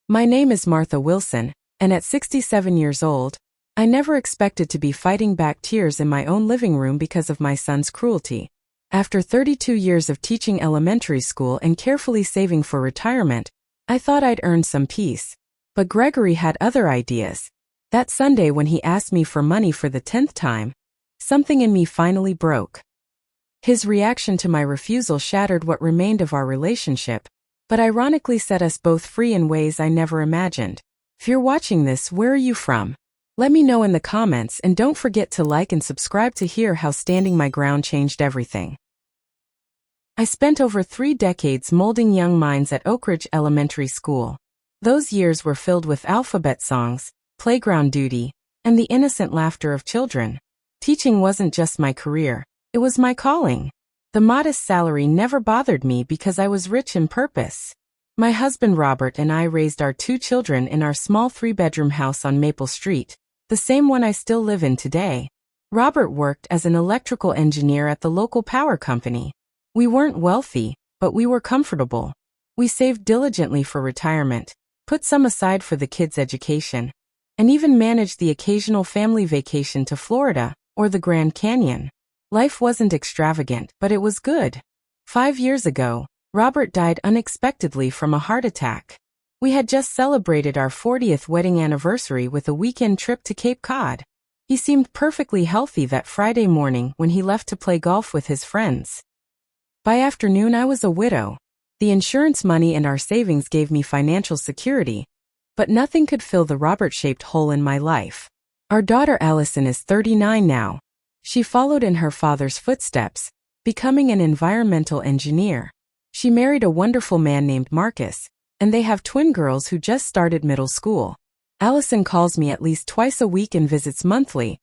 My name is Martha Wilson, and at 67 years old, I never expected to be fighting back tears in my own living room because of my son's cruelty. After 32 years of teaching elementary school and carefully saving for retirement, I thought I'd earned some peace. But Gregory had other ideas. That Sunday when he asked me for money for the 10th time, something in me finally broke. His reaction to my refusal shattered what remained of our relationship, but ironically set us both free in ways I never imagined. If you're watching this, where are you from? Let me know in the comments, and don't forget to like and subscribe to hear how standing my ground changed everything. I spent over 3 decades molding young minds at Oak Ridge Elementary School. Those years were filled with alphabet songs, playground duty, and the innocent laughter of children. Teaching wasn't just my career, it was my calling. The modest salary never bothered me because I was rich in purpose. My husband Robert and I raised our 2 children in our small 3-bedroom house on Maple Street, the same one I still live in today. Robert worked as an electrical engineer at the local power company. We weren't wealthy, but we were comfortable. We saved diligently for retirement, put some aside for the kids' education, and even managed the occasional family vacation to Florida or the Grand Canyon. Life wasn't extravagant, but it was good. 5 years ago, Robert died unexpectedly from a heart attack. We had just celebrated our 40th wedding anniversary with a weekend trip to Cape Cod. He seemed perfectly healthy that Friday morning when he left to play golf with his friends. By afternoon, I was a widow. The insurance money and our savings gave me financial security, but nothing could fill the Robert-shaped hole in my life. Our daughter Allison is 39 now. She followed in her father's footsteps, becoming an environmental engineer. She married a wonderful man named Marcus, and they have twin girls who just started middle school. Allison calls me at least twice a week and visits monthly,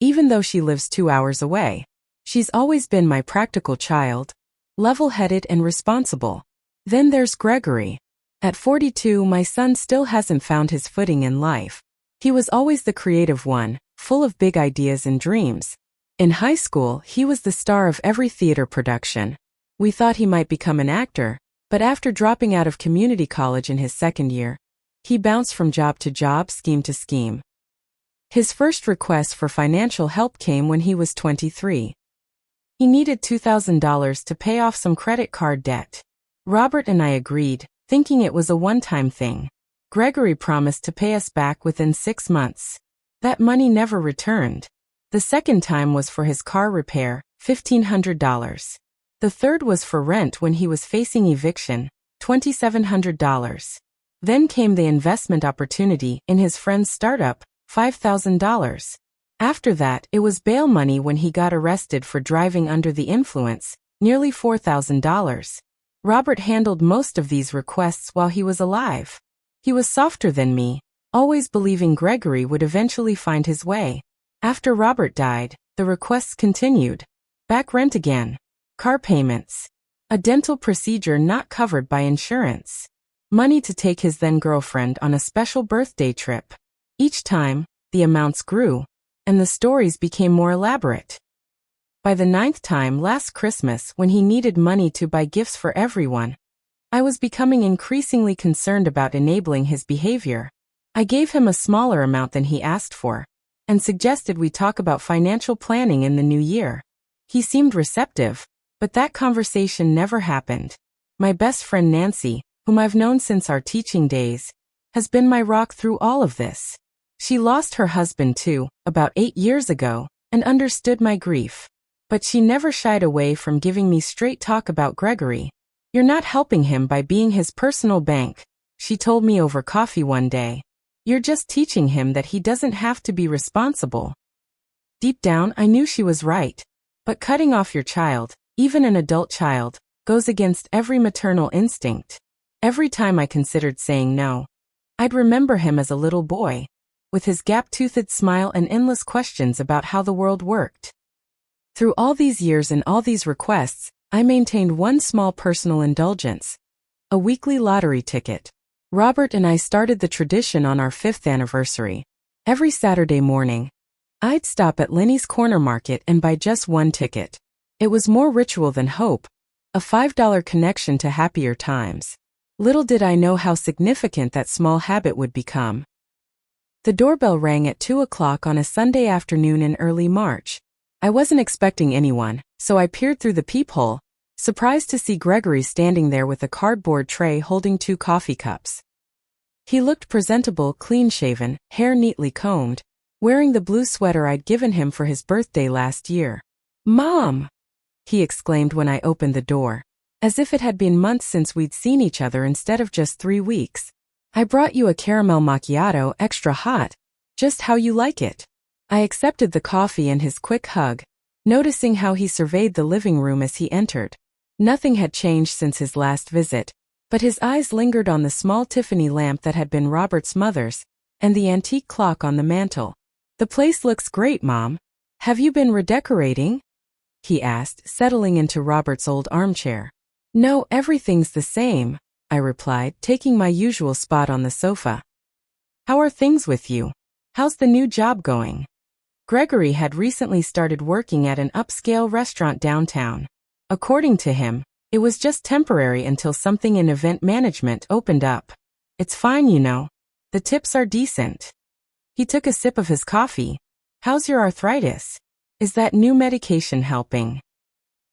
even though she lives 2 hours away. She's always been my practical child, level-headed and responsible. Then there's Gregory. At 42, my son still hasn't found his footing in life. He was always the creative one, full of big ideas and dreams. In high school, he was the star of every theater production. We thought he might become an actor, but after dropping out of community college in his 2nd year, he bounced from job to job, scheme to scheme. His first request for financial help came when he was 23. He needed $2,000 to pay off some credit card debt. Robert and I agreed, thinking it was a one-time thing. Gregory promised to pay us back within 6 months. That money never returned. The second time was for his car repair, $1,500. The third was for rent when he was facing eviction, $2,700. Then came the investment opportunity in his friend's startup, $5,000. After that, it was bail money when he got arrested for driving under the influence, nearly $4,000. Robert handled most of these requests while he was alive. He was softer than me, always believing Gregory would eventually find his way. After Robert died, the requests continued. Back rent again. Car payments. A dental procedure not covered by insurance. Money to take his then-girlfriend on a special birthday trip. Each time, the amounts grew, and the stories became more elaborate. By the 9th time last Christmas, when he needed money to buy gifts for everyone, I was becoming increasingly concerned about enabling his behavior. I gave him a smaller amount than he asked for, and suggested we talk about financial planning in the new year. He seemed receptive, but that conversation never happened. My best friend Nancy, whom I've known since our teaching days, has been my rock through all of this. She lost her husband too, about 8 years ago, and understood my grief. But she never shied away from giving me straight talk about Gregory. "You're not helping him by being his personal bank," she told me over coffee one day. "You're just teaching him that he doesn't have to be responsible." Deep down, I knew she was right. But cutting off your child, even an adult child, goes against every maternal instinct. Every time I considered saying no, I'd remember him as a little boy, with his gap-toothed smile and endless questions about how the world worked. Through all these years and all these requests, I maintained one small personal indulgence: a weekly lottery ticket. Robert and I started the tradition on our 5th anniversary. Every Saturday morning, I'd stop at Lenny's Corner Market and buy just one ticket. It was more ritual than hope, a $5 connection to happier times. Little did I know how significant that small habit would become. The doorbell rang at 2 o'clock on a Sunday afternoon in early March. I wasn't expecting anyone, so I peered through the peephole, surprised to see Gregory standing there with a cardboard tray holding 2 coffee cups. He looked presentable, clean-shaven, hair neatly combed, wearing the blue sweater I'd given him for his birthday last year. "Mom!" he exclaimed when I opened the door, as if it had been months since we'd seen each other instead of just 3 weeks. "I brought you a caramel macchiato, extra hot, just how you like it." I accepted the coffee and his quick hug, noticing how he surveyed the living room as he entered. Nothing had changed since his last visit, but his eyes lingered on the small Tiffany lamp that had been Robert's mother's, and the antique clock on the mantel. "The place looks great, Mom. Have you been redecorating?" he asked, settling into Robert's old armchair. "No, everything's the same," I replied, taking my usual spot on the sofa. "How are things with you? How's the new job going?" Gregory had recently started working at an upscale restaurant downtown. According to him, it was just temporary until something in event management opened up. "It's fine, you know. The tips are decent." He took a sip of his coffee. "How's your arthritis? Is that new medication helping?"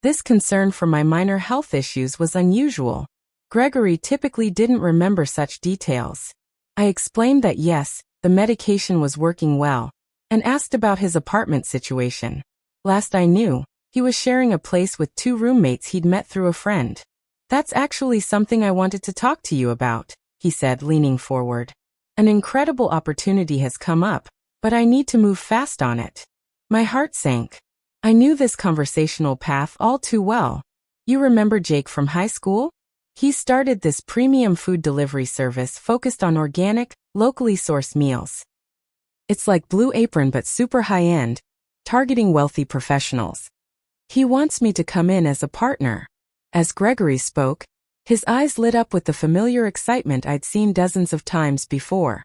This concern for my minor health issues was unusual. Gregory typically didn't remember such details. I explained that yes, the medication was working well, and asked about his apartment situation. Last I knew, he was sharing a place with 2 roommates he'd met through a friend. "That's actually something I wanted to talk to you about," he said, leaning forward. "An incredible opportunity has come up, but I need to move fast on it." My heart sank. I knew this conversational path all too well. "You remember Jake from high school? He started this premium food delivery service focused on organic, locally sourced meals. It's like Blue Apron but super high-end, targeting wealthy professionals. He wants me to come in as a partner." As Gregory spoke, his eyes lit up with the familiar excitement I'd seen dozens of times before.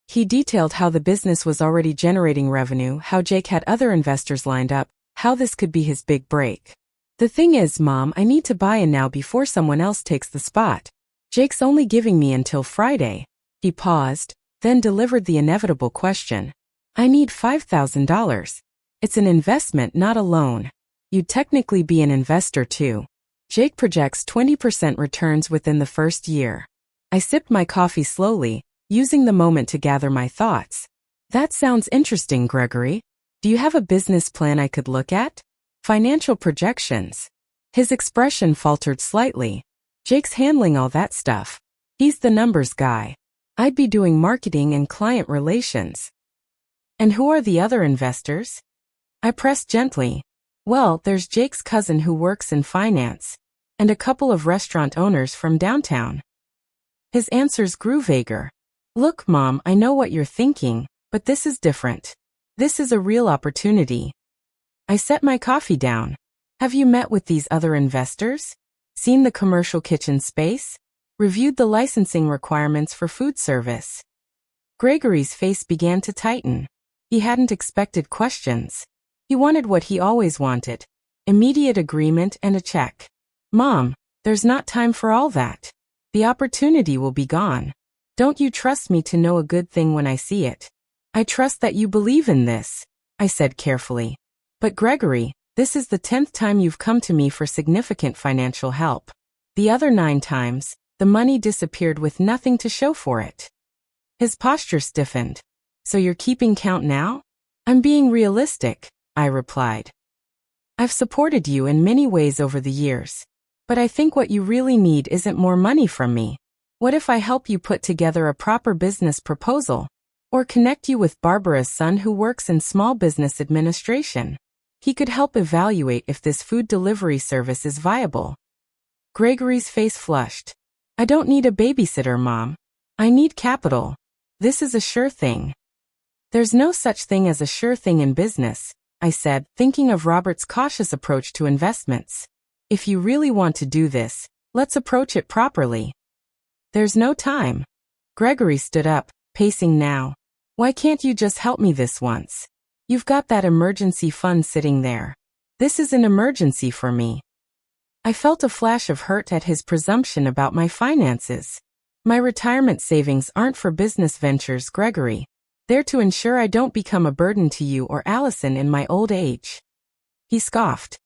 He detailed how the business was already generating revenue, how Jake had other investors lined up, how this could be his big break. "The thing is, Mom, I need to buy in now before someone else takes the spot. Jake's only giving me until Friday." He paused, then delivered the inevitable question. "I need $5,000. It's an investment, not a loan. You'd technically be an investor too. Jake projects 20% returns within the first year." I sipped my coffee slowly, using the moment to gather my thoughts. "That sounds interesting, Gregory. Do you have a business plan I could look at? Financial projections?" His expression faltered slightly. "Jake's handling all that stuff. He's the numbers guy. I'd be doing marketing and client relations." "And who are the other investors?" I pressed gently. "Well, there's Jake's cousin who works in finance, and a couple of restaurant owners from downtown." His answers grew vaguer. "Look, Mom, I know what you're thinking, but this is different. This is a real opportunity." I set my coffee down. "Have you met with these other investors? Seen the commercial kitchen space? Reviewed the licensing requirements for food service?" Gregory's face began to tighten. He hadn't expected questions. He wanted what he always wanted: immediate agreement and a check. "Mom, there's not time for all that. The opportunity will be gone. Don't you trust me to know a good thing when I see it?" "I trust that you believe in this," I said carefully. "But Gregory, this is the 10th time you've come to me for significant financial help. The other 9 times, the money disappeared with nothing to show for it." His posture stiffened. "So you're keeping count now?" "I'm being realistic," I replied. "I've supported you in many ways over the years. But I think what you really need isn't more money from me. What if I help you put together a proper business proposal? Or connect you with Barbara's son who works in small business administration? He could help evaluate if this food delivery service is viable." Gregory's face flushed. "I don't need a babysitter, Mom. I need capital. This is a sure thing." "There's no such thing as a sure thing in business," I said, thinking of Robert's cautious approach to investments. "If you really want to do this, let's approach it properly." "There's no time." Gregory stood up, pacing now. "Why can't you just help me this once? You've got that emergency fund sitting there. This is an emergency for me." I felt a flash of hurt at his presumption about my finances. My retirement savings aren't for business ventures, Gregory. They're to ensure I don't become a burden to you or Allison in my old age. He scoffed.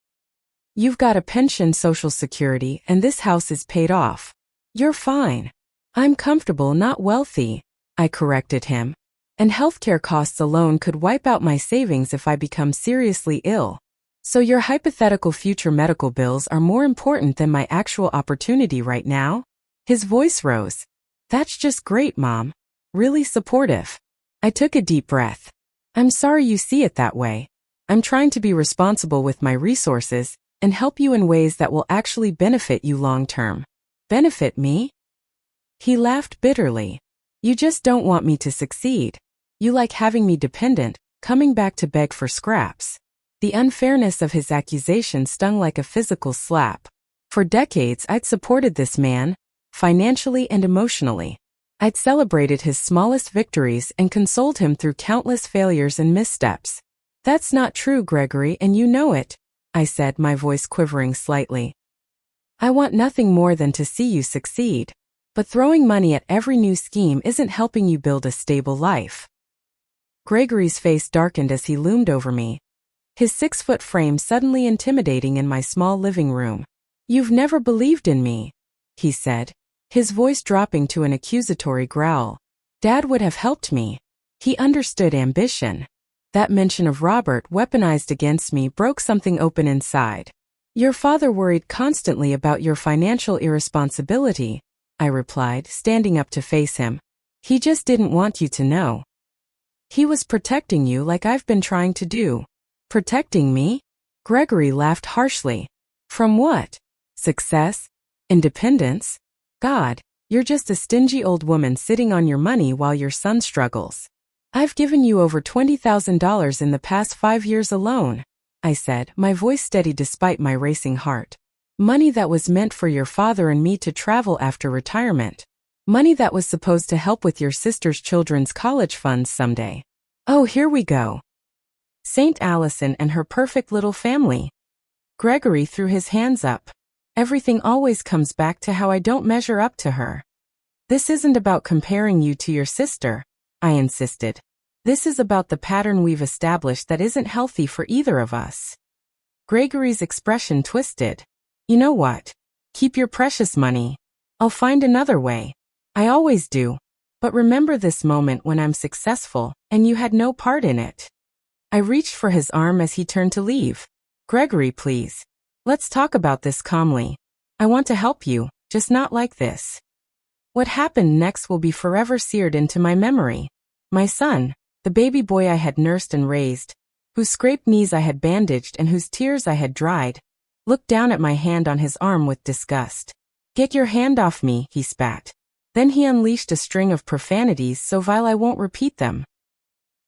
You've got a pension, Social Security, and this house is paid off. You're fine. I'm comfortable, not wealthy, I corrected him. And healthcare costs alone could wipe out my savings if I become seriously ill. So your hypothetical future medical bills are more important than my actual opportunity right now? His voice rose. That's just great, Mom. Really supportive. I took a deep breath. I'm sorry you see it that way. I'm trying to be responsible with my resources and help you in ways that will actually benefit you long term. Benefit me? He laughed bitterly. You just don't want me to succeed. You like having me dependent, coming back to beg for scraps. The unfairness of his accusation stung like a physical slap. For decades I'd supported this man, financially and emotionally. I'd celebrated his smallest victories and consoled him through countless failures and missteps. That's not true, Gregory, and you know it, I said, my voice quivering slightly. I want nothing more than to see you succeed. But throwing money at every new scheme isn't helping you build a stable life. Gregory's face darkened as he loomed over me, his 6-foot frame suddenly intimidating in my small living room. You've never believed in me, he said, his voice dropping to an accusatory growl. Dad would have helped me. He understood ambition. That mention of Robert weaponized against me broke something open inside. Your father worried constantly about your financial irresponsibility, I replied, standing up to face him. He just didn't want you to know. He was protecting you like I've been trying to do. Protecting me? Gregory laughed harshly. From what? Success? Independence? God, you're just a stingy old woman sitting on your money while your son struggles. I've given you over $20,000 in the past 5 years alone, I said, my voice steady despite my racing heart. Money that was meant for your father and me to travel after retirement. Money that was supposed to help with your sister's children's college funds someday. Oh, here we go. Saint Allison and her perfect little family. Gregory threw his hands up. Everything always comes back to how I don't measure up to her. This isn't about comparing you to your sister, I insisted. This is about the pattern we've established that isn't healthy for either of us. Gregory's expression twisted. You know what? Keep your precious money. I'll find another way. I always do. But remember this moment when I'm successful, and you had no part in it. I reached for his arm as he turned to leave. Gregory, please. Let's talk about this calmly. I want to help you, just not like this. What happened next will be forever seared into my memory. My son, the baby boy I had nursed and raised, whose scraped knees I had bandaged and whose tears I had dried, looked down at my hand on his arm with disgust. Get your hand off me, he spat. Then he unleashed a string of profanities so vile I won't repeat them.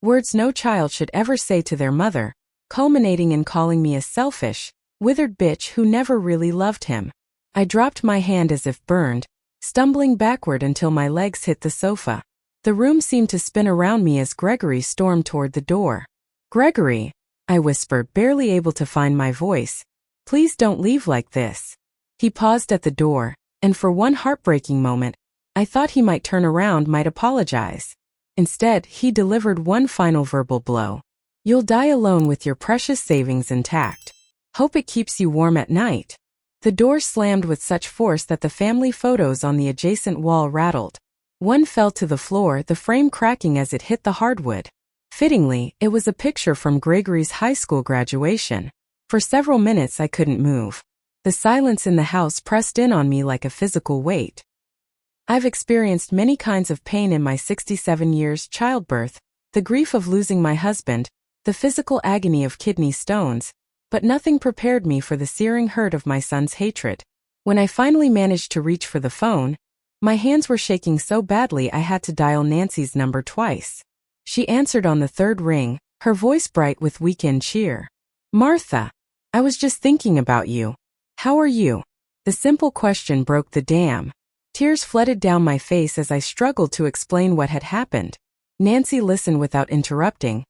Words no child should ever say to their mother, culminating in calling me a selfish, withered bitch who never really loved him. I dropped my hand as if burned, stumbling backward until my legs hit the sofa. The room seemed to spin around me as Gregory stormed toward the door. Gregory, I whispered, barely able to find my voice. Please don't leave like this. He paused at the door, and for one heartbreaking moment, I thought he might turn around, might apologize. Instead, he delivered one final verbal blow. You'll die alone with your precious savings intact. Hope it keeps you warm at night. The door slammed with such force that the family photos on the adjacent wall rattled. One fell to the floor, the frame cracking as it hit the hardwood. Fittingly, it was a picture from Gregory's high school graduation. For several minutes I couldn't move. The silence in the house pressed in on me like a physical weight. I've experienced many kinds of pain in my 67 years childbirth, the grief of losing my husband, the physical agony of kidney stones, but nothing prepared me for the searing hurt of my son's hatred. When I finally managed to reach for the phone, my hands were shaking so badly I had to dial Nancy's number twice. She answered on the third ring, her voice bright with weekend cheer. Martha, I was just thinking about you. How are you? The simple question broke the dam. Tears flooded down my face as I struggled to explain what had happened. Nancy listened without interrupting,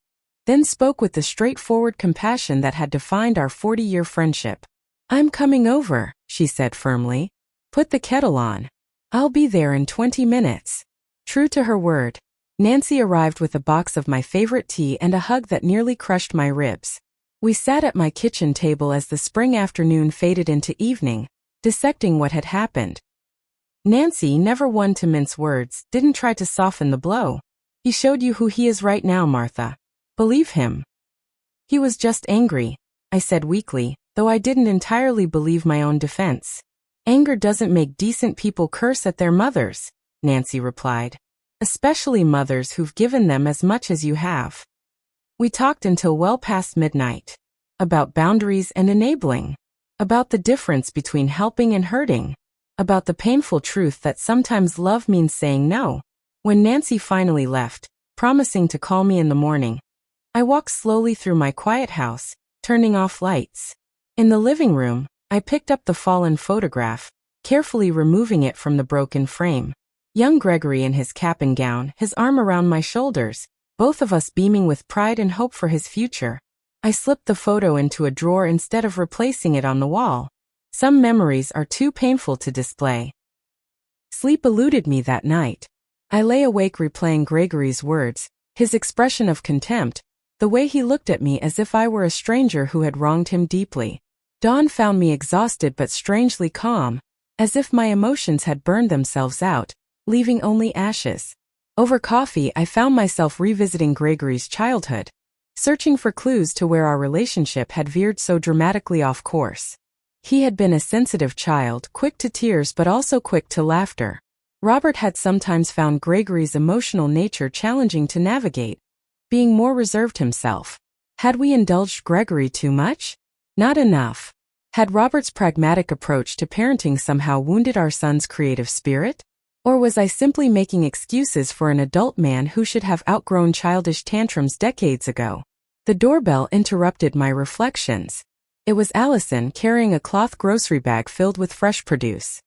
then spoke with the straightforward compassion that had defined our 40-year friendship. I'm coming over, she said firmly. Put the kettle on. I'll be there in 20 minutes. True to her word, Nancy arrived with a box of my favorite tea and a hug that nearly crushed my ribs. We sat at my kitchen table as the spring afternoon faded into evening, dissecting what had happened. Nancy, never one to mince words, didn't try to soften the blow. He showed you who he is right now, Martha. Believe him. He was just angry, I said weakly, though I didn't entirely believe my own defense. Anger doesn't make decent people curse at their mothers, Nancy replied. Especially mothers who've given them as much as you have. We talked until well past midnight. About boundaries and enabling. About the difference between helping and hurting. About the painful truth that sometimes love means saying no. When Nancy finally left, promising to call me in the morning, I walked slowly through my quiet house, turning off lights. In the living room, I picked up the fallen photograph, carefully removing it from the broken frame. Young Gregory in his cap and gown, his arm around my shoulders, both of us beaming with pride and hope for his future. I slipped the photo into a drawer instead of replacing it on the wall. Some memories are too painful to display. Sleep eluded me that night. I lay awake replaying Gregory's words, his expression of contempt, the way he looked at me as if I were a stranger who had wronged him deeply. Dawn found me exhausted but strangely calm, as if my emotions had burned themselves out, leaving only ashes. Over coffee, I found myself revisiting Gregory's childhood, searching for clues to where our relationship had veered so dramatically off course. He had been a sensitive child, quick to tears but also quick to laughter. Robert had sometimes found Gregory's emotional nature challenging to navigate, being more reserved himself. Had we indulged Gregory too much? Not enough. Had Robert's pragmatic approach to parenting somehow wounded our son's creative spirit? Or was I simply making excuses for an adult man who should have outgrown childish tantrums decades ago? The doorbell interrupted my reflections. It was Allison carrying a cloth grocery bag filled with fresh produce.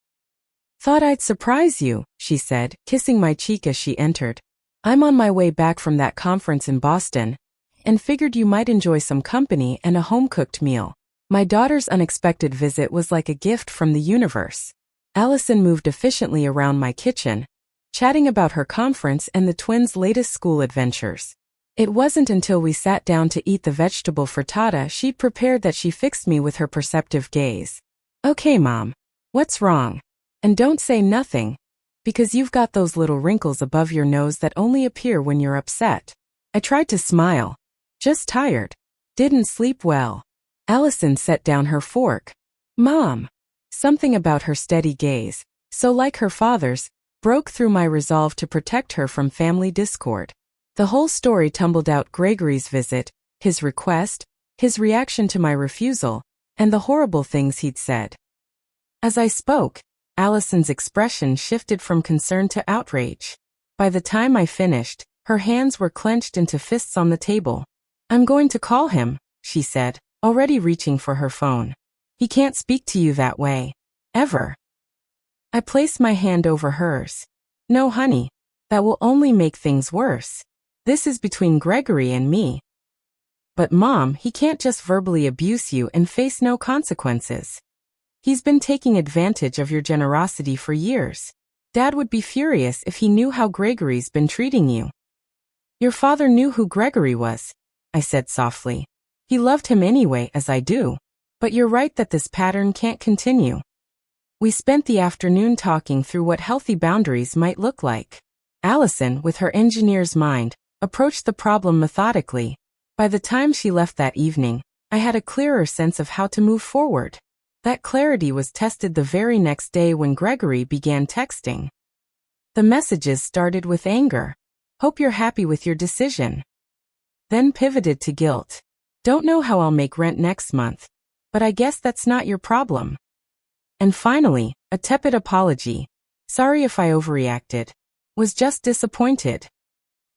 Thought I'd surprise you, she said, kissing my cheek as she entered. I'm on my way back from that conference in Boston, and figured you might enjoy some company and a home-cooked meal. My daughter's unexpected visit was like a gift from the universe. Allison moved efficiently around my kitchen, chatting about her conference and the twins' latest school adventures. It wasn't until we sat down to eat the vegetable frittata she'd prepared that she fixed me with her perceptive gaze. Okay, Mom. What's wrong? And don't say nothing, because you've got those little wrinkles above your nose that only appear when you're upset. I tried to smile. Just tired. Didn't sleep well. Allison set down her fork. Mom. Something about her steady gaze, so like her father's, broke through my resolve to protect her from family discord. The whole story tumbled out: Gregory's visit, his request, his reaction to my refusal, and the horrible things he'd said. As I spoke, Allison's expression shifted from concern to outrage. By the time I finished, her hands were clenched into fists on the table. I'm going to call him, she said, already reaching for her phone. He can't speak to you that way. Ever. I placed my hand over hers. No, honey. That will only make things worse. This is between Gregory and me. But Mom, he can't just verbally abuse you and face no consequences. He's been taking advantage of your generosity for years. Dad would be furious if he knew how Gregory's been treating you. Your father knew who Gregory was, I said softly. He loved him anyway, as I do. But you're right that this pattern can't continue. We spent the afternoon talking through what healthy boundaries might look like. Allison, with her engineer's mind, approached the problem methodically. By the time she left that evening, I had a clearer sense of how to move forward. That clarity was tested the very next day when Gregory began texting. The messages started with anger. Hope you're happy with your decision. Then pivoted to guilt. Don't know how I'll make rent next month, but I guess that's not your problem. And finally, a tepid apology. Sorry if I overreacted. Was just disappointed.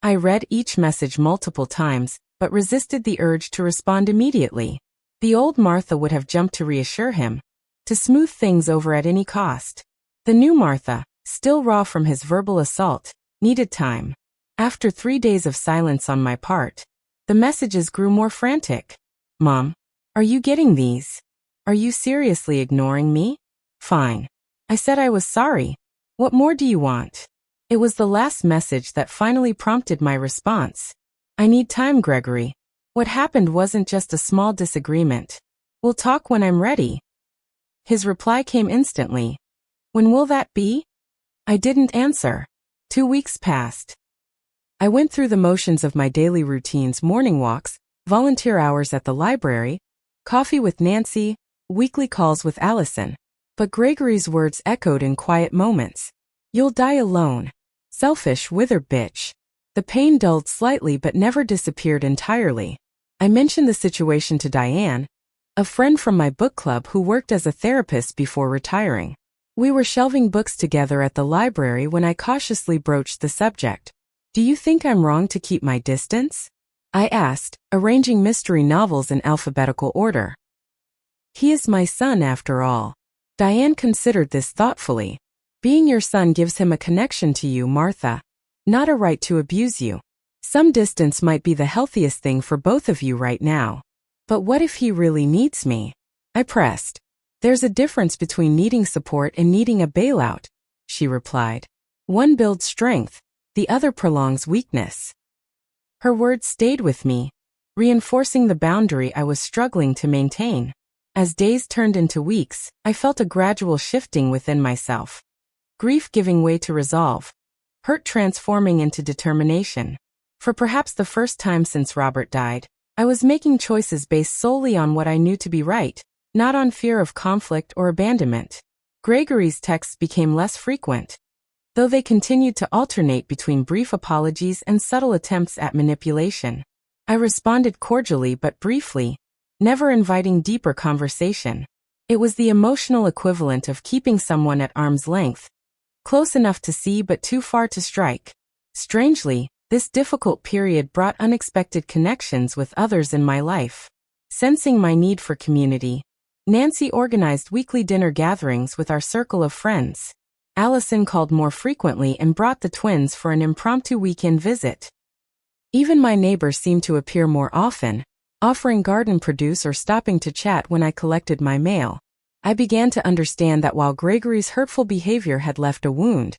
I read each message multiple times, but resisted the urge to respond immediately. The old Martha would have jumped to reassure him, to smooth things over at any cost. The new Martha, still raw from his verbal assault, needed time. After 3 days of silence on my part, the messages grew more frantic. Mom, are you getting these? Are you seriously ignoring me? Fine. I said I was sorry. What more do you want? It was the last message that finally prompted my response. I need time, Gregory. What happened wasn't just a small disagreement. We'll talk when I'm ready. His reply came instantly. When will that be? I didn't answer. 2 weeks passed. I went through the motions of my daily routines: morning walks, volunteer hours at the library, coffee with Nancy, weekly calls with Allison. But Gregory's words echoed in quiet moments. You'll die alone. Selfish, withered bitch. The pain dulled slightly but never disappeared entirely. I mentioned the situation to Diane, a friend from my book club who worked as a therapist before retiring. We were shelving books together at the library when I cautiously broached the subject. Do you think I'm wrong to keep my distance? I asked, arranging mystery novels in alphabetical order. He is my son after all. Diane considered this thoughtfully. Being your son gives him a connection to you, Martha. Not a right to abuse you. Some distance might be the healthiest thing for both of you right now. But what if he really needs me? I pressed. There's a difference between needing support and needing a bailout, she replied. One builds strength, the other prolongs weakness. Her words stayed with me, reinforcing the boundary I was struggling to maintain. As days turned into weeks, I felt a gradual shifting within myself. Grief giving way to resolve. Hurt transforming into determination. For perhaps the first time since Robert died, I was making choices based solely on what I knew to be right, not on fear of conflict or abandonment. Gregory's texts became less frequent, though they continued to alternate between brief apologies and subtle attempts at manipulation. I responded cordially but briefly, never inviting deeper conversation. It was the emotional equivalent of keeping someone at arm's length, close enough to see but too far to strike. Strangely, this difficult period brought unexpected connections with others in my life. Sensing my need for community, Nancy organized weekly dinner gatherings with our circle of friends. Allison called more frequently and brought the twins for an impromptu weekend visit. Even my neighbors seemed to appear more often, offering garden produce or stopping to chat when I collected my mail. I began to understand that while Gregory's hurtful behavior had left a wound,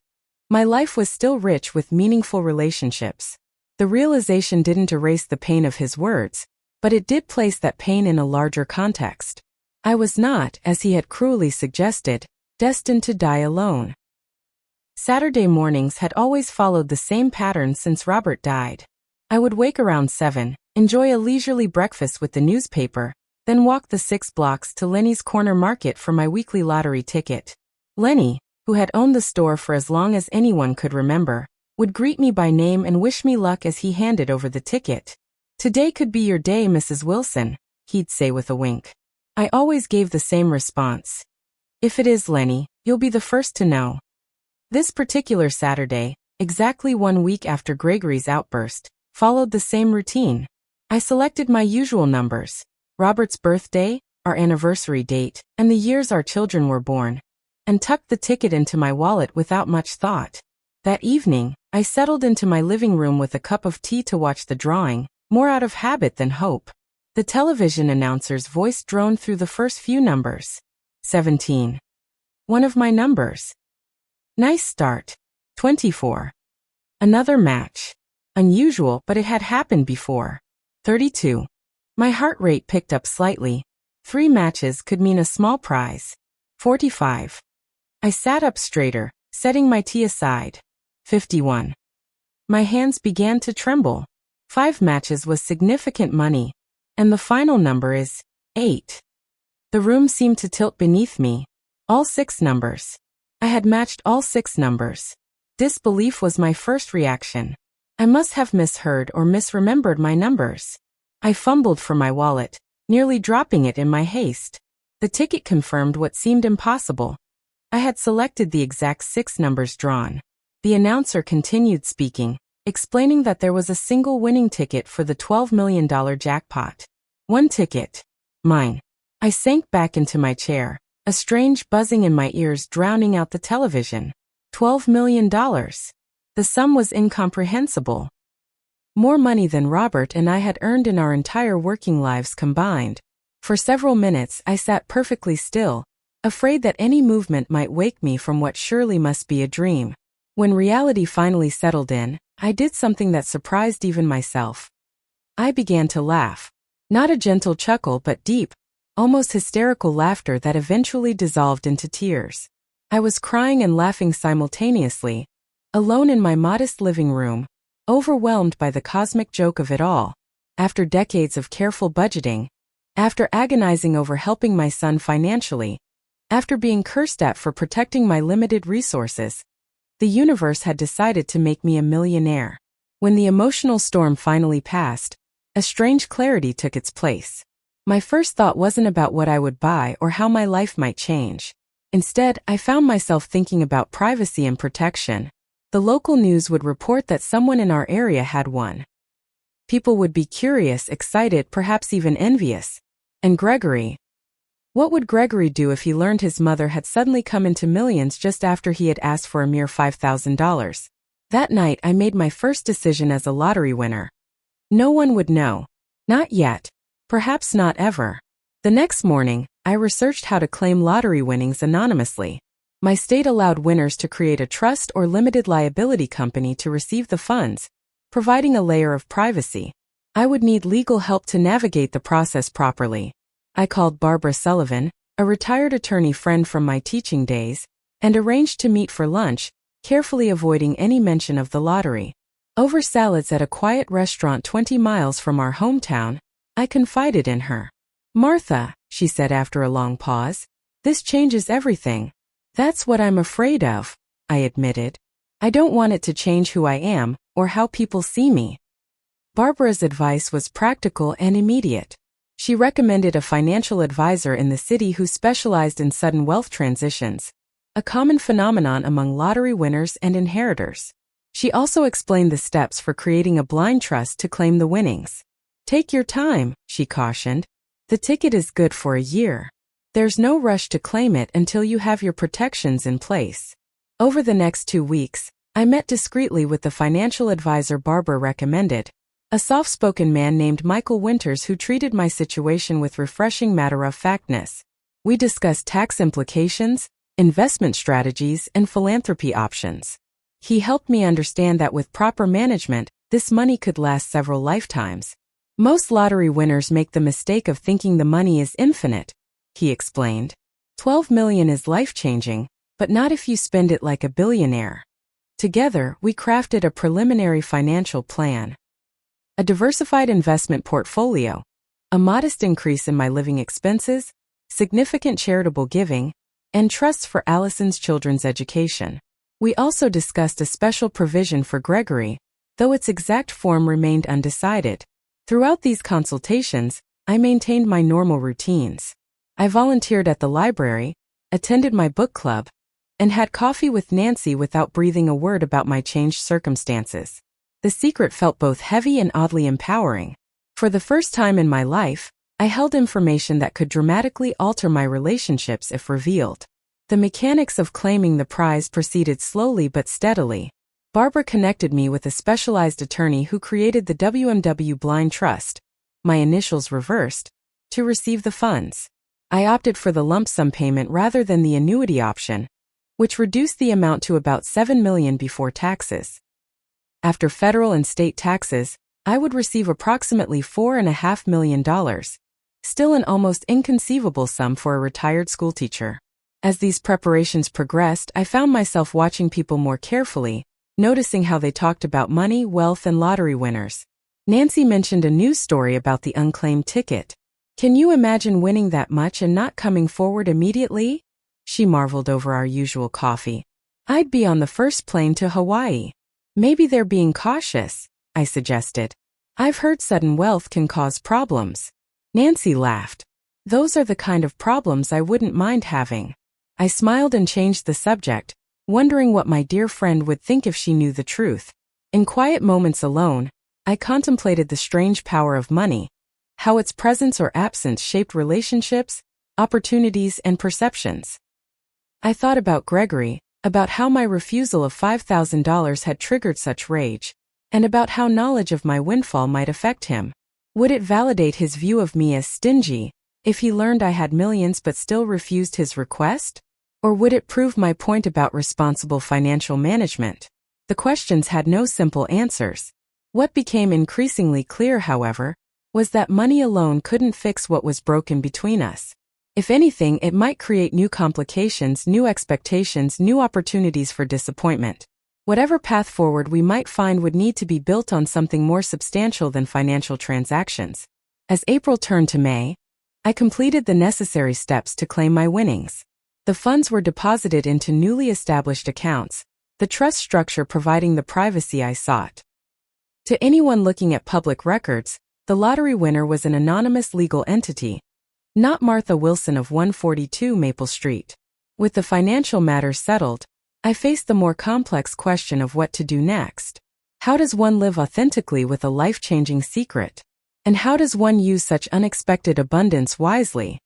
my life was still rich with meaningful relationships. The realization didn't erase the pain of his words, but it did place that pain in a larger context. I was not, as he had cruelly suggested, destined to die alone. Saturday mornings had always followed the same pattern since Robert died. I would wake around 7, enjoy a leisurely breakfast with the newspaper, then walk the 6 blocks to Lenny's Corner Market for my weekly lottery ticket. Lenny, who had owned the store for as long as anyone could remember, would greet me by name and wish me luck as he handed over the ticket. Today could be your day, Mrs. Wilson, he'd say with a wink. I always gave the same response. If it is, Lenny, you'll be the first to know. This particular Saturday, exactly 1 week after Gregory's outburst, followed the same routine. I selected my usual numbers, Robert's birthday, our anniversary date, and the years our children were born, and tucked the ticket into my wallet without much thought. That evening, I settled into my living room with a cup of tea to watch the drawing, more out of habit than hope. The television announcer's voice droned through the first few numbers. 17. One of my numbers. Nice start. 24. Another match. Unusual, but it had happened before. 32. My heart rate picked up slightly. 3 matches could mean a small prize. 45. I sat up straighter, setting my tea aside. 51. My hands began to tremble. 5 matches was significant money. And the final number is 8. The room seemed to tilt beneath me. All 6 numbers. I had matched all 6 numbers. Disbelief was my first reaction. I must have misheard or misremembered my numbers. I fumbled for my wallet, nearly dropping it in my haste. The ticket confirmed what seemed impossible. I had selected the exact 6 numbers drawn. The announcer continued speaking, explaining that there was a single winning ticket for the $12 million jackpot. 1 ticket. Mine. I sank back into my chair, a strange buzzing in my ears drowning out the television. $12 million. The sum was incomprehensible. More money than Robert and I had earned in our entire working lives combined. For several minutes I sat perfectly still, afraid that any movement might wake me from what surely must be a dream. When reality finally settled in, I did something that surprised even myself. I began to laugh. Not a gentle chuckle but deep, almost hysterical laughter that eventually dissolved into tears. I was crying and laughing simultaneously, alone in my modest living room, overwhelmed by the cosmic joke of it all. After decades of careful budgeting, after agonizing over helping my son financially, after being cursed at for protecting my limited resources, the universe had decided to make me a millionaire. When the emotional storm finally passed, a strange clarity took its place. My first thought wasn't about what I would buy or how my life might change. Instead, I found myself thinking about privacy and protection. The local news would report that someone in our area had won. People would be curious, excited, perhaps even envious. And Gregory? What would Gregory do if he learned his mother had suddenly come into millions just after he had asked for a mere $5,000? That night, I made my first decision as a lottery winner. No one would know. Not yet. Perhaps not ever. The next morning, I researched how to claim lottery winnings anonymously. My state allowed winners to create a trust or limited liability company to receive the funds, providing a layer of privacy. I would need legal help to navigate the process properly. I called Barbara Sullivan, a retired attorney friend from my teaching days, and arranged to meet for lunch, carefully avoiding any mention of the lottery. Over salads at a quiet restaurant 20 miles from our hometown, I confided in her. "Martha," she said after a long pause, "this changes everything." "That's what I'm afraid of," I admitted. "I don't want it to change who I am, or how people see me." Barbara's advice was practical and immediate. She recommended a financial advisor in the city who specialized in sudden wealth transitions, a common phenomenon among lottery winners and inheritors. She also explained the steps for creating a blind trust to claim the winnings. "Take your time," she cautioned. "The ticket is good for a year. There's no rush to claim it until you have your protections in place." Over the next 2 weeks, I met discreetly with the financial advisor Barbara recommended, a soft-spoken man named Michael Winters who treated my situation with refreshing matter-of-factness. We discussed tax implications, investment strategies, and philanthropy options. He helped me understand that with proper management, this money could last several lifetimes. "Most lottery winners make the mistake of thinking the money is infinite," he explained. "12 million is life-changing, but not if you spend it like a billionaire." Together, we crafted a preliminary financial plan. A diversified investment portfolio, a modest increase in my living expenses, significant charitable giving, and trusts for Allison's children's education. We also discussed a special provision for Gregory, though its exact form remained undecided. Throughout these consultations, I maintained my normal routines. I volunteered at the library, attended my book club, and had coffee with Nancy without breathing a word about my changed circumstances. The secret felt both heavy and oddly empowering. For the first time in my life, I held information that could dramatically alter my relationships if revealed. The mechanics of claiming the prize proceeded slowly but steadily. Barbara connected me with a specialized attorney who created the WMW Blind Trust, my initials reversed, to receive the funds. I opted for the lump sum payment rather than the annuity option, which reduced the amount to about $7 million before taxes. After federal and state taxes, I would receive approximately $4.5 million, still an almost inconceivable sum for a retired schoolteacher. As these preparations progressed, I found myself watching people more carefully, noticing how they talked about money, wealth, and lottery winners. Nancy mentioned a news story about the unclaimed ticket. "Can you imagine winning that much and not coming forward immediately?" She marveled over our usual coffee. "I'd be on the first plane to Hawaii." "Maybe they're being cautious," I suggested. "I've heard sudden wealth can cause problems." Nancy laughed. "Those are the kind of problems I wouldn't mind having." I smiled and changed the subject, wondering what my dear friend would think if she knew the truth. In quiet moments alone, I contemplated the strange power of money, how its presence or absence shaped relationships, opportunities, and perceptions. I thought about Gregory, about how my refusal of $5,000 had triggered such rage, and about how knowledge of my windfall might affect him. Would it validate his view of me as stingy, If he learned I had millions but still refused his request? Or would it prove my point about responsible financial management? The questions had no simple answers. What became increasingly clear, however, was that money alone couldn't fix what was broken between us. If anything, it might create new complications, new expectations, new opportunities for disappointment. Whatever path forward we might find would need to be built on something more substantial than financial transactions. As April turned to May, I completed the necessary steps to claim my winnings. The funds were deposited into newly established accounts, the trust structure providing the privacy I sought. To anyone looking at public records, the lottery winner was an anonymous legal entity, not Martha Wilson of 142 Maple Street. With the financial matters settled, I faced the more complex question of what to do next. How does one live authentically with a life-changing secret? And how does one use such unexpected abundance wisely?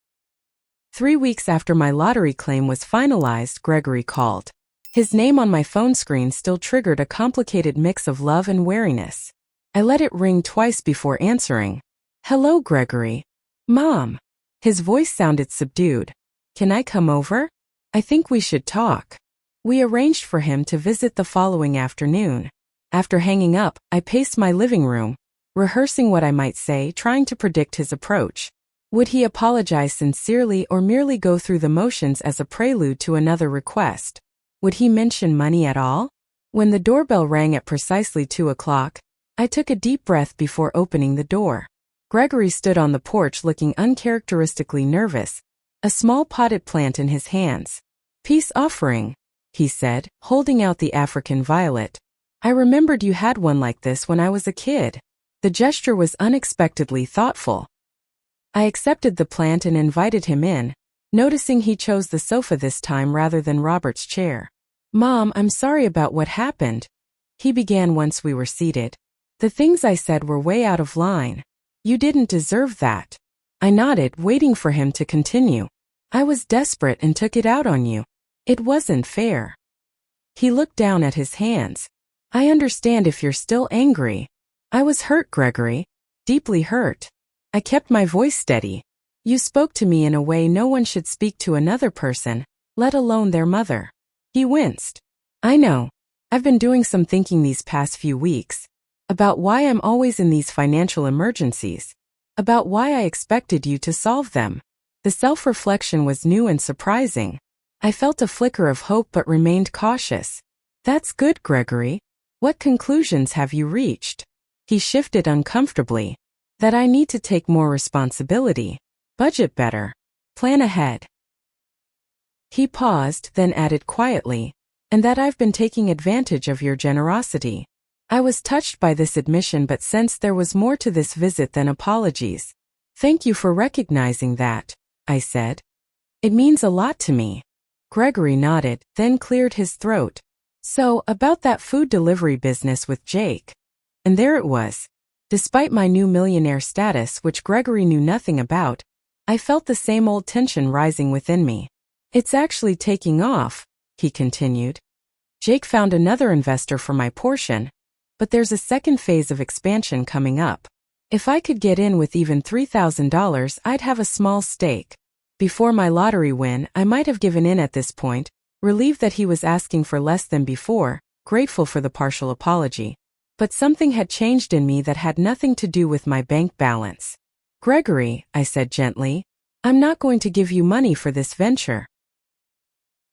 3 weeks after my lottery claim was finalized, Gregory called. His name on my phone screen still triggered a complicated mix of love and wariness. I let it ring twice before answering. "Hello, Gregory." "Mom." His voice sounded subdued. "Can I come over? I think we should talk." We arranged for him to visit the following afternoon. After hanging up, I paced my living room, rehearsing what I might say, trying to predict his approach. Would he apologize sincerely or merely go through the motions as a prelude to another request? Would he mention money at all? When the doorbell rang at precisely 2 o'clock, I took a deep breath before opening the door. Gregory stood on the porch looking uncharacteristically nervous, a small potted plant in his hands. "Peace offering," he said, holding out the African violet. "I remembered you had one like this when I was a kid." The gesture was unexpectedly thoughtful. I accepted the plant and invited him in, noticing he chose the sofa this time rather than Robert's chair. "Mom, I'm sorry about what happened," he began once we were seated. "The things I said were way out of line. You didn't deserve that." I nodded, waiting for him to continue. "I was desperate and took it out on you. It wasn't fair." He looked down at his hands. "I understand if you're still angry." I was hurt, Gregory. Deeply hurt. I kept my voice steady. "You spoke to me in a way no one should speak to another person, let alone their mother." He winced. "I know. I've been doing some thinking these past few weeks. About why I'm always in these financial emergencies. About why I expected you to solve them." The self-reflection was new and surprising. I felt a flicker of hope but remained cautious. "That's good, Gregory. What conclusions have you reached?" He shifted uncomfortably. "That I need to take more responsibility, budget better, plan ahead." He paused, then added quietly, "And that I've been taking advantage of your generosity." I was touched by this admission but sensed there was more to this visit than apologies. "Thank you for recognizing that," I said. "It means a lot to me." Gregory nodded, then cleared his throat. "So, about that food delivery business with Jake." And there it was. Despite my new millionaire status, which Gregory knew nothing about, I felt the same old tension rising within me. "It's actually taking off," he continued. "Jake found another investor for my portion, but there's a second phase of expansion coming up. If I could get in with even $3,000, I'd have a small stake. Before my lottery win, I might have given in at this point, relieved that he was asking for less than before, grateful for the partial apology. But something had changed in me that had nothing to do with my bank balance. "Gregory," I said gently, "I'm not going to give you money for this venture."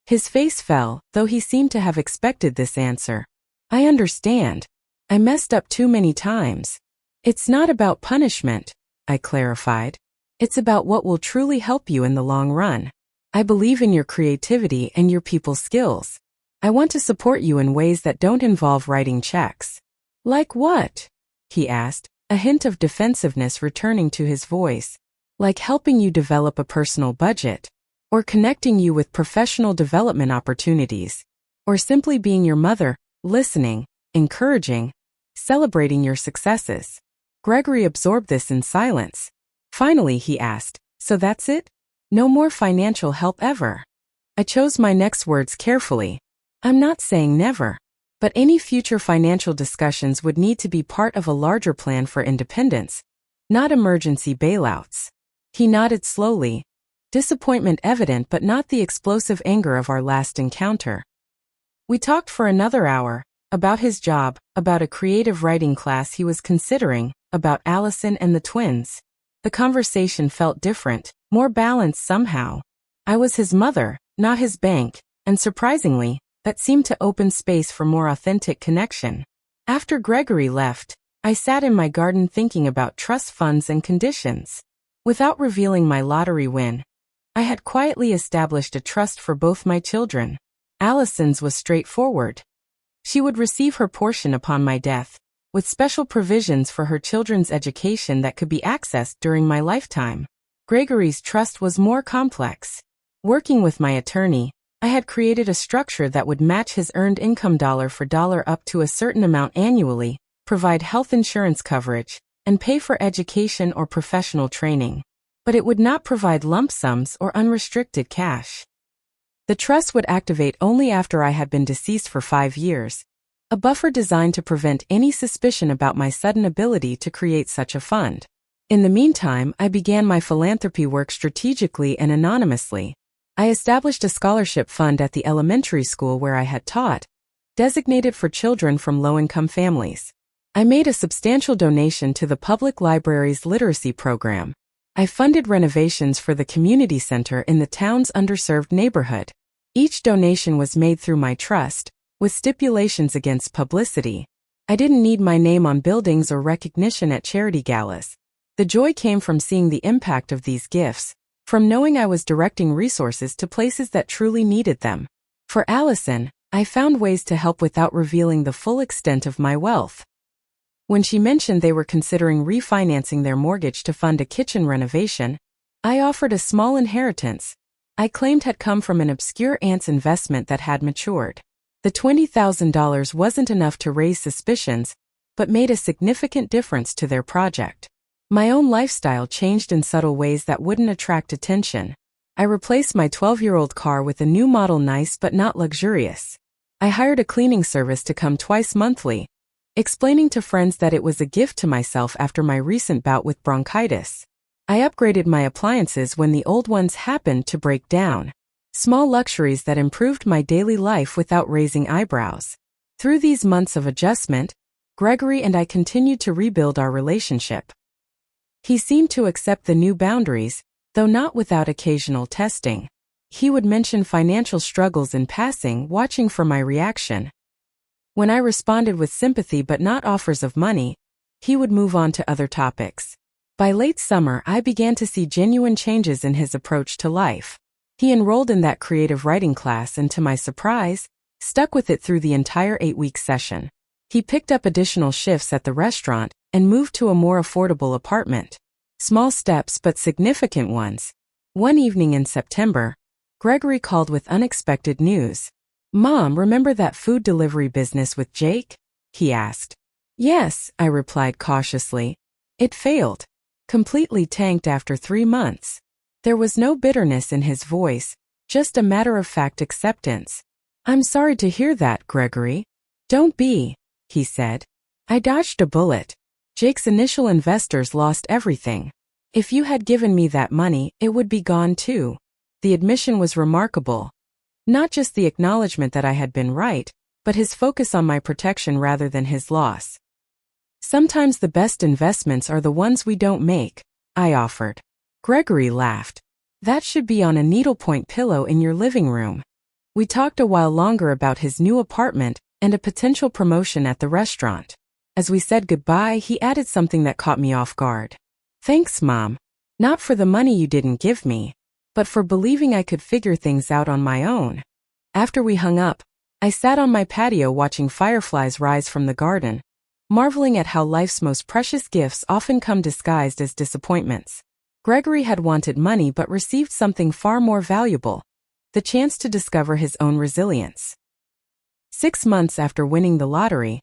His face fell, though he seemed to have expected this answer. "I understand. I messed up too many times." "It's not about punishment," I clarified. "It's about what will truly help you in the long run. I believe in your creativity and your people skills. I want to support you in ways that don't involve writing checks." "Like what?" he asked, a hint of defensiveness returning to his voice. "Like helping you develop a personal budget, or connecting you with professional development opportunities, or simply being your mother, listening, encouraging, celebrating your successes." Gregory absorbed this in silence. Finally, he asked, "So that's it? No more financial help ever?" I chose my next words carefully. "I'm not saying never. But any future financial discussions would need to be part of a larger plan for independence, not emergency bailouts." He nodded slowly, disappointment evident but not the explosive anger of our last encounter. We talked for another hour, about his job, about a creative writing class he was considering, about Allison and the twins. The conversation felt different, more balanced somehow. I was his mother, not his bank, and surprisingly, that seemed to open space for more authentic connection. After Gregory left, I sat in my garden thinking about trust funds and conditions. Without revealing my lottery win, I had quietly established a trust for both my children. Allison's was straightforward. She would receive her portion upon my death, with special provisions for her children's education that could be accessed during my lifetime. Gregory's trust was more complex. Working with my attorney, I had created a structure that would match his earned income dollar for dollar up to a certain amount annually, provide health insurance coverage, and pay for education or professional training. But it would not provide lump sums or unrestricted cash. The trust would activate only after I had been deceased for 5 years, a buffer designed to prevent any suspicion about my sudden ability to create such a fund. In the meantime, I began my philanthropy work strategically and anonymously. I established a scholarship fund at the elementary school where I had taught, designated for children from low-income families. I made a substantial donation to the public library's literacy program. I funded renovations for the community center in the town's underserved neighborhood. Each donation was made through my trust, with stipulations against publicity. I didn't need my name on buildings or recognition at charity galas. The joy came from seeing the impact of these gifts, from knowing I was directing resources to places that truly needed them. For Allison, I found ways to help without revealing the full extent of my wealth. When she mentioned they were considering refinancing their mortgage to fund a kitchen renovation, I offered a small inheritance I claimed had come from an obscure aunt's investment that had matured. The $20,000 wasn't enough to raise suspicions, but made a significant difference to their project. My own lifestyle changed in subtle ways that wouldn't attract attention. I replaced my 12-year-old car with a new model, nice but not luxurious. I hired a cleaning service to come twice monthly, explaining to friends that it was a gift to myself after my recent bout with bronchitis. I upgraded my appliances when the old ones happened to break down. Small luxuries that improved my daily life without raising eyebrows. Through these months of adjustment, Gregory and I continued to rebuild our relationship. He seemed to accept the new boundaries, though not without occasional testing. He would mention financial struggles in passing, watching for my reaction. When I responded with sympathy but not offers of money, he would move on to other topics. By late summer, I began to see genuine changes in his approach to life. He enrolled in that creative writing class and, to my surprise, stuck with it through the entire 8-week session. He picked up additional shifts at the restaurant and moved to a more affordable apartment. Small steps but significant ones. One evening in September, Gregory called with unexpected news. "Mom, remember that food delivery business with Jake?" he asked. "Yes," I replied cautiously. "It failed. Completely tanked after 3 months." There was no bitterness in his voice, just a matter-of-fact acceptance. "I'm sorry to hear that, Gregory." "Don't be," he said. "I dodged a bullet. Jake's initial investors lost everything. If you had given me that money, it would be gone too." The admission was remarkable. Not just the acknowledgement that I had been right, but his focus on my protection rather than his loss. "Sometimes the best investments are the ones we don't make," I offered. Gregory laughed. "That should be on a needlepoint pillow in your living room." We talked a while longer about his new apartment and a potential promotion at the restaurant. As we said goodbye, he added something that caught me off guard. "Thanks, Mom. Not for the money you didn't give me, but for believing I could figure things out on my own." After we hung up, I sat on my patio watching fireflies rise from the garden, marveling at how life's most precious gifts often come disguised as disappointments. Gregory had wanted money but received something far more valuable, the chance to discover his own resilience. 6 months after winning the lottery,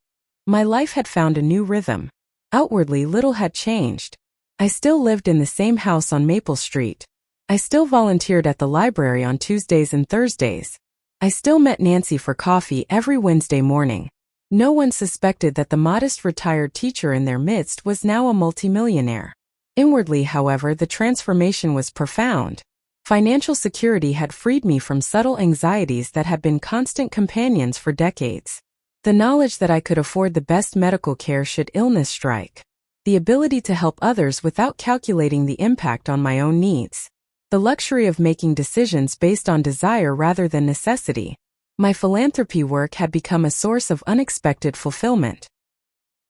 my life had found a new rhythm. Outwardly, little had changed. I still lived in the same house on Maple Street. I still volunteered at the library on Tuesdays and Thursdays. I still met Nancy for coffee every Wednesday morning. No one suspected that the modest retired teacher in their midst was now a multimillionaire. Inwardly, however, the transformation was profound. Financial security had freed me from subtle anxieties that had been constant companions for decades. The knowledge that I could afford the best medical care should illness strike. The ability to help others without calculating the impact on my own needs. The luxury of making decisions based on desire rather than necessity. My philanthropy work had become a source of unexpected fulfillment.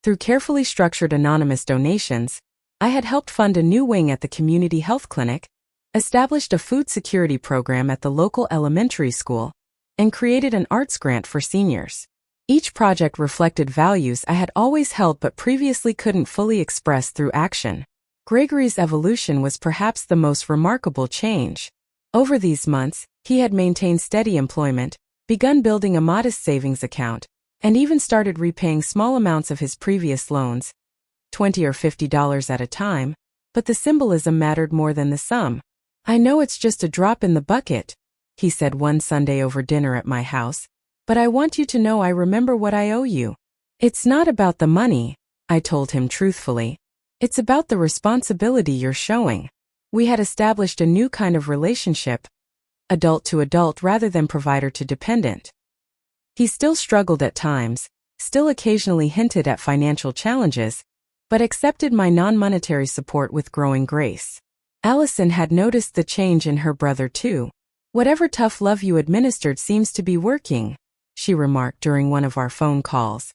Through carefully structured anonymous donations, I had helped fund a new wing at the community health clinic, established a food security program at the local elementary school, and created an arts grant for seniors. Each project reflected values I had always held but previously couldn't fully express through action. Gregory's evolution was perhaps the most remarkable change. Over these months, he had maintained steady employment, begun building a modest savings account, and even started repaying small amounts of his previous loans, $20 or $50 at a time, but the symbolism mattered more than the sum. "I know it's just a drop in the bucket," he said one Sunday over dinner at my house, "but I want you to know I remember what I owe you." "It's not about the money," I told him truthfully. "It's about the responsibility you're showing." We had established a new kind of relationship, adult to adult rather than provider to dependent. He still struggled at times, still occasionally hinted at financial challenges, but accepted my non-monetary support with growing grace. Allison had noticed the change in her brother too. "Whatever tough love you administered seems to be working," she remarked during one of our phone calls.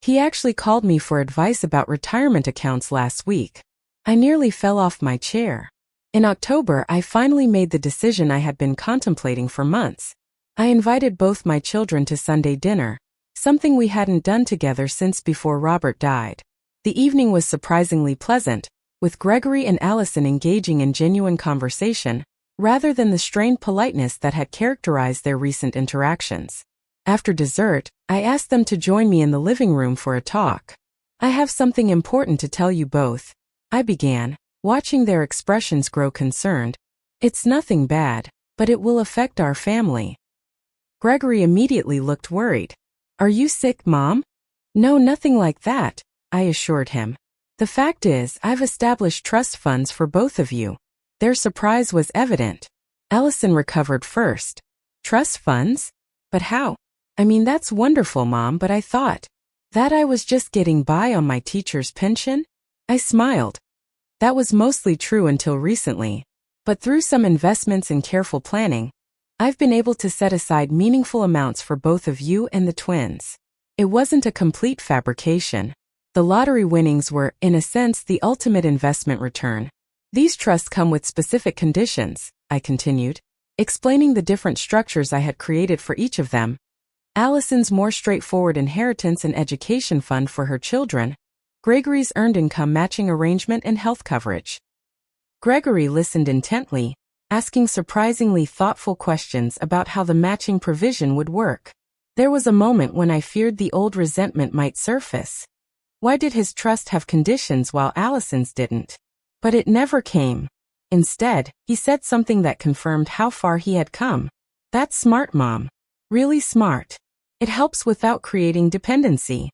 "He actually called me for advice about retirement accounts last week." I nearly fell off my chair. In October, I finally made the decision I had been contemplating for months. I invited both my children to Sunday dinner, something we hadn't done together since before Robert died. The evening was surprisingly pleasant, with Gregory and Allison engaging in genuine conversation, rather than the strained politeness that had characterized their recent interactions. After dessert, I asked them to join me in the living room for a talk. "I have something important to tell you both," I began, watching their expressions grow concerned. "It's nothing bad, but it will affect our family." Gregory immediately looked worried. "Are you sick, Mom?" "No, nothing like that," I assured him. "The fact is, I've established trust funds for both of you." Their surprise was evident. Allison recovered first. "Trust funds? But how?" "I mean, that's wonderful, Mom, but I thought that I was just getting by on my teacher's pension?" I smiled. That was mostly true until recently. But through some investments and careful planning, I've been able to set aside meaningful amounts for both of you and the twins. It wasn't a complete fabrication. The lottery winnings were, in a sense, the ultimate investment return. These trusts come with specific conditions, I continued, explaining the different structures I had created for each of them. Allison's more straightforward inheritance and education fund for her children, Gregory's earned income matching arrangement and health coverage. Gregory listened intently, asking surprisingly thoughtful questions about how the matching provision would work. There was a moment when I feared the old resentment might surface. Why did his trust have conditions while Allison's didn't? But it never came. Instead, he said something that confirmed how far he had come. "That's smart, Mom. Really smart. It helps without creating dependency."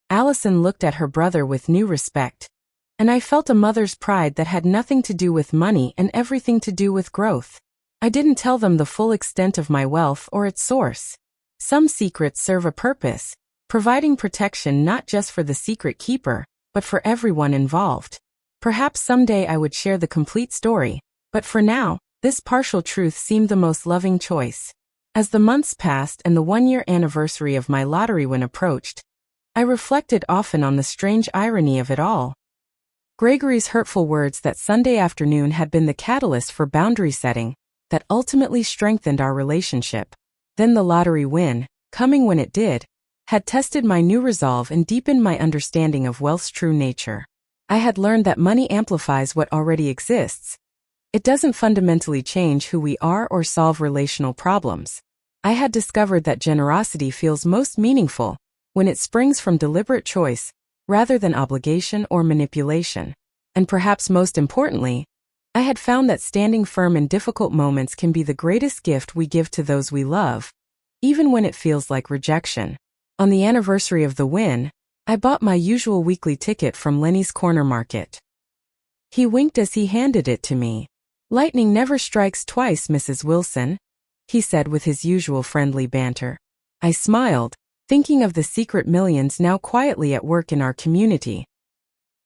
Allison looked at her brother with new respect, and I felt a mother's pride that had nothing to do with money and everything to do with growth. I didn't tell them the full extent of my wealth or its source. Some secrets serve a purpose, providing protection not just for the secret keeper, but for everyone involved. Perhaps someday I would share the complete story, but for now, this partial truth seemed the most loving choice. As the months passed and the one-year anniversary of my lottery win approached, I reflected often on the strange irony of it all. Gregory's hurtful words that Sunday afternoon had been the catalyst for boundary setting that ultimately strengthened our relationship. Then the lottery win, coming when it did, had tested my new resolve and deepened my understanding of wealth's true nature. I had learned that money amplifies what already exists. It doesn't fundamentally change who we are or solve relational problems. I had discovered that generosity feels most meaningful when it springs from deliberate choice, rather than obligation or manipulation. And perhaps most importantly, I had found that standing firm in difficult moments can be the greatest gift we give to those we love, even when it feels like rejection. On the anniversary of the win, I bought my usual weekly ticket from Lenny's Corner Market. He winked as he handed it to me. "Lightning never strikes twice, Mrs. Wilson," he said with his usual friendly banter. I smiled, thinking of the secret millions now quietly at work in our community.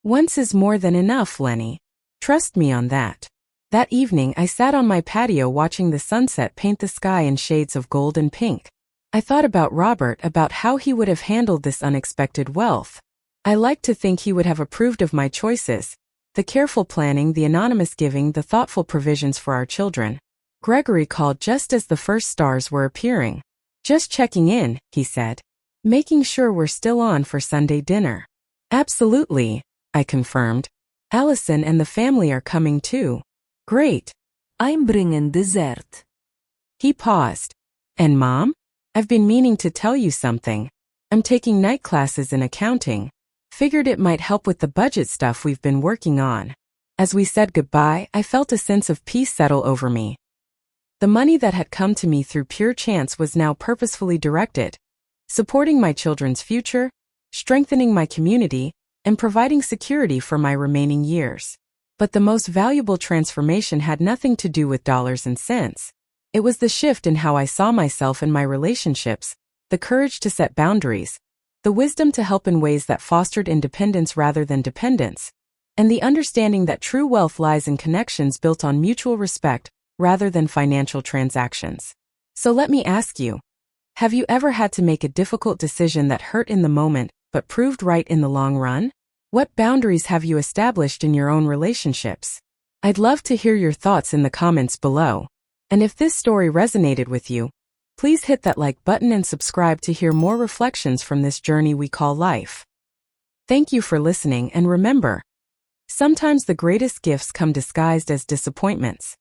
"Once is more than enough, Lenny. Trust me on that." That evening I sat on my patio watching the sunset paint the sky in shades of gold and pink. I thought about Robert, about how he would have handled this unexpected wealth. I liked to think he would have approved of my choices, the careful planning, the anonymous giving, the thoughtful provisions for our children. Gregory called just as the first stars were appearing. "Just checking in," he said. "Making sure we're still on for Sunday dinner." "Absolutely," I confirmed. "Allison and the family are coming too." "Great." "I'm bringing dessert." He paused. "And Mom? I've been meaning to tell you something. I'm taking night classes in accounting. Figured it might help with the budget stuff we've been working on." As we said goodbye, I felt a sense of peace settle over me. The money that had come to me through pure chance was now purposefully directed, supporting my children's future, strengthening my community, and providing security for my remaining years. But the most valuable transformation had nothing to do with dollars and cents. It was the shift in how I saw myself and my relationships, the courage to set boundaries, the wisdom to help in ways that fostered independence rather than dependence, and the understanding that true wealth lies in connections built on mutual respect rather than financial transactions. So let me ask you, have you ever had to make a difficult decision that hurt in the moment but proved right in the long run? What boundaries have you established in your own relationships? I'd love to hear your thoughts in the comments below. And if this story resonated with you, please hit that like button and subscribe to hear more reflections from this journey we call life. Thank you for listening, and remember, sometimes the greatest gifts come disguised as disappointments.